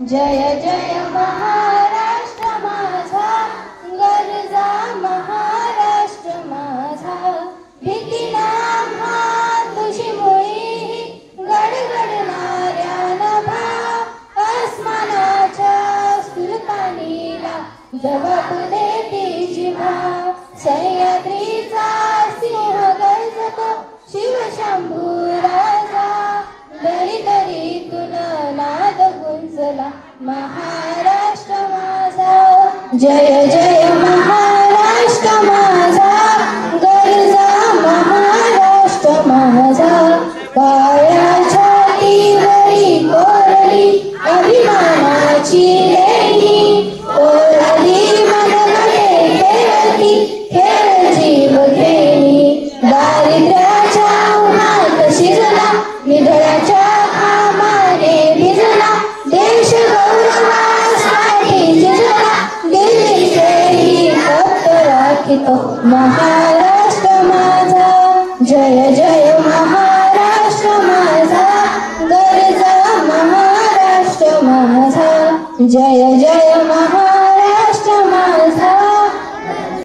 जय जय महाराष्ट्र माझा, गरजा महाराष्ट्र माझा, भीती नाम्हा तुझी मुळी गडगडणाऱ्या नभा, आसमानाच्या सुलतानीला जबाब देती जिव्हा, सह्याद्रीचा सिंह गर्जतो शिवशंभू राजा, दरी दरीतून नाद गुंजला महाराष्ट्र माझा, जय जय महाराष्ट्र माझा, गरजा महाराष्ट्र माझा, काळ्या छातीवरी कोरली अभिमानाची लेणी, कोरली मनमध्ये खेळती खेळ जीव घेणी, दारिद्र्याच्या उन्हात शिजला निधड्याच्या घामाने भिजला, देश गौरवासाठी झिजला, दिल्लीचेही तप्त राखितो महाराष्ट्र माझा, जय जय महाराष्ट्र माझा, गरजा महाराष्ट्र माझा, जय जय महाराष्ट्र माझा.